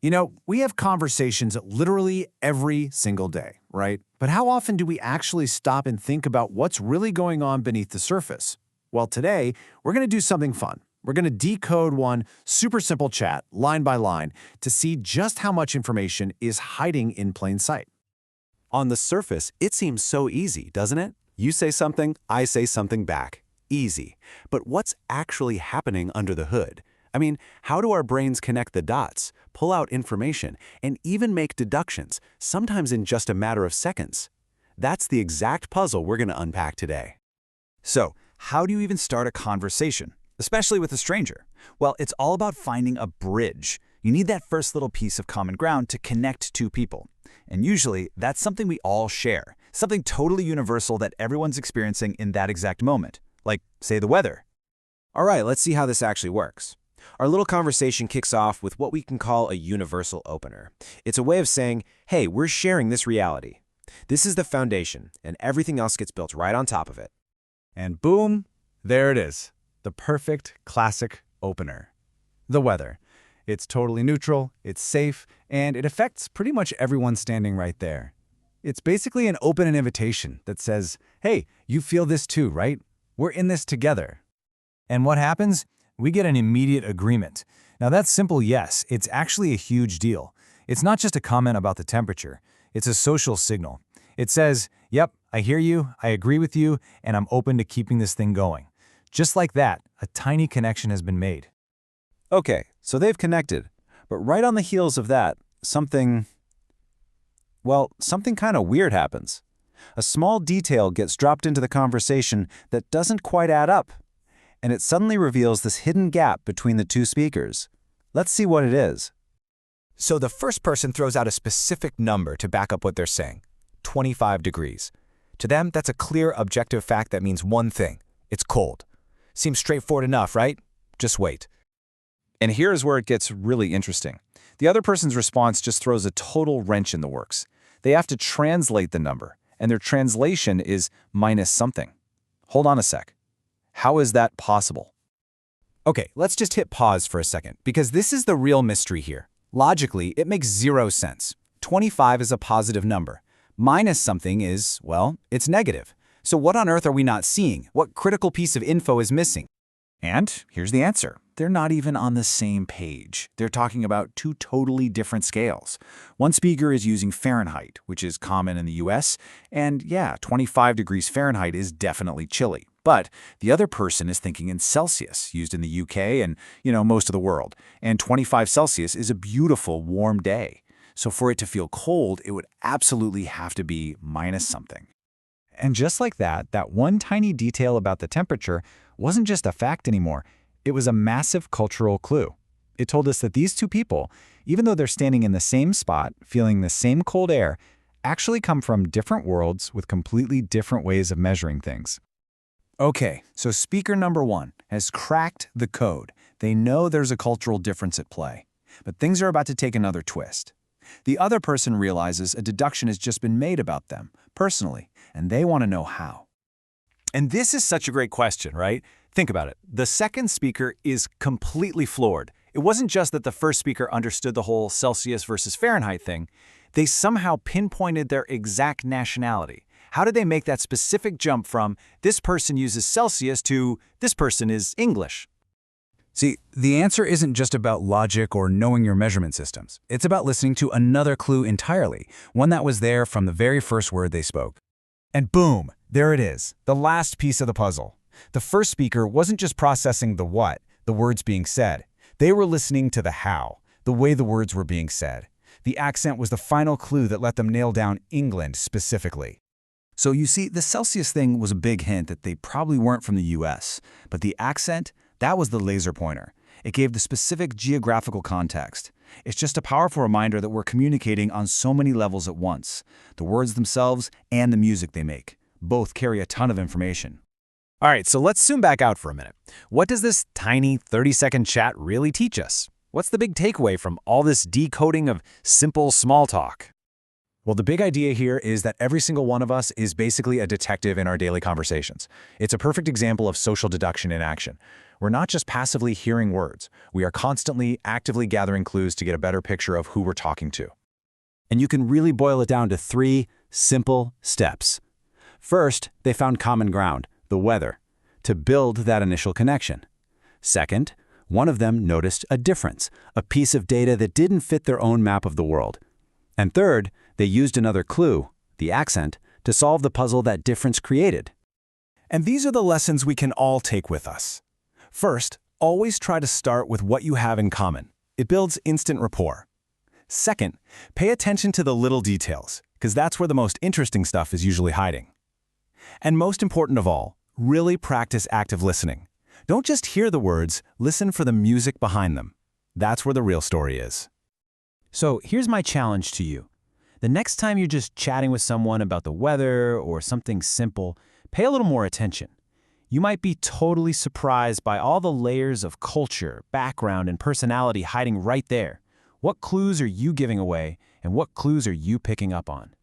You know, we have conversations literally every single day, right? But how often do we actually stop and think about what's really going on beneath the surface? Well, today, we're going to do something fun. We're going to decode one super simple chat, line by line, to see just how much information is hiding in plain sight. On the surface, it seems so easy, doesn't it? You say something, I say something back. Easy. But what's actually happening under the hood? I mean, how do our brains connect the dots, pull out information, and even make deductions, sometimes in just a matter of seconds? That's the exact puzzle we're going to unpack today. So, how do you even start a conversation, especially with a stranger? Well, it's all about finding a bridge. You need that first little piece of common ground to connect two people. And usually, that's something we all share, something totally universal that everyone's experiencing in that exact moment, like, say, the weather. All right, let's see how this actually works. Our little conversation kicks off with what we can call a universal opener. It's a way of saying, hey, we're sharing this reality. This is the foundation, and everything else gets built right on top of it. And boom, there it is. The perfect classic opener. The weather. It's totally neutral, it's safe, and it affects pretty much everyone standing right there. It's basically an open invitation that says, hey, you feel this too, right? We're in this together. And what happens? We get an immediate agreement. Now that simple yes, it's actually a huge deal. It's not just a comment about the temperature. It's a social signal. It says, yep, I hear you, I agree with you, and I'm open to keeping this thing going. Just like that, a tiny connection has been made. Okay, so they've connected. But right on the heels of that, something kind of weird happens. A small detail gets dropped into the conversation that doesn't quite add up. And it suddenly reveals this hidden gap between the two speakers. Let's see what it is. So the first person throws out a specific number to back up what they're saying, 25 degrees. To them, that's a clear, objective fact that means one thing. It's cold. Seems straightforward enough, right? Just wait. And here's where it gets really interesting. The other person's response just throws a total wrench in the works. They have to translate the number, and their translation is minus something. Hold on a sec. How is that possible? Okay, let's just hit pause for a second, because this is the real mystery here. Logically, it makes zero sense. 25 is a positive number. Minus something is, well, it's negative. So what on earth are we not seeing? What critical piece of info is missing? And here's the answer. They're not even on the same page. They're talking about two totally different scales. One speaker is using Fahrenheit, which is common in the US, and yeah, 25 degrees Fahrenheit is definitely chilly. But the other person is thinking in Celsius, used in the UK and, most of the world. And 25 Celsius is a beautiful, warm day. So for it to feel cold, it would absolutely have to be minus something. And just like that, that one tiny detail about the temperature wasn't just a fact anymore. It was a massive cultural clue. It told us that these two people, even though they're standing in the same spot, feeling the same cold air, actually come from different worlds with completely different ways of measuring things. Okay, so speaker number one has cracked the code. They know there's a cultural difference at play. But things are about to take another twist. The other person realizes a deduction has just been made about them, personally, and they want to know how. And this is such a great question, right? Think about it. The second speaker is completely floored. It wasn't just that the first speaker understood the whole Celsius versus Fahrenheit thing. They somehow pinpointed their exact nationality. How did they make that specific jump from this person uses Celsius to this person is English? See, the answer isn't just about logic or knowing your measurement systems. It's about listening to another clue entirely, one that was there from the very first word they spoke. And boom, there it is, the last piece of the puzzle. The first speaker wasn't just processing the what, the words being said. They were listening to the how, the way the words were being said. The accent was the final clue that let them nail down England specifically. So you see, the Celsius thing was a big hint that they probably weren't from the US, but the accent, that was the laser pointer. It gave the specific geographical context. It's just a powerful reminder that we're communicating on so many levels at once. The words themselves and the music they make. Both carry a ton of information. All right, so let's zoom back out for a minute. What does this tiny 30-second chat really teach us? What's the big takeaway from all this decoding of simple small talk? Well, the big idea here is that every single one of us is basically a detective in our daily conversations. It's a perfect example of social deduction in action. We're not just passively hearing words. We are constantly, actively gathering clues to get a better picture of who we're talking to. And you can really boil it down to 3 simple steps. First, they found common ground, the weather, to build that initial connection. Second, one of them noticed a difference, a piece of data that didn't fit their own map of the world. And third, they used another clue, the accent, to solve the puzzle that difference created. And these are the lessons we can all take with us. First, always try to start with what you have in common. It builds instant rapport. Second, pay attention to the little details, because that's where the most interesting stuff is usually hiding. And most important of all, really practice active listening. Don't just hear the words, listen for the music behind them. That's where the real story is. So here's my challenge to you. The next time you're just chatting with someone about the weather or something simple, pay a little more attention. You might be totally surprised by all the layers of culture, background, and personality hiding right there. What clues are you giving away, and what clues are you picking up on?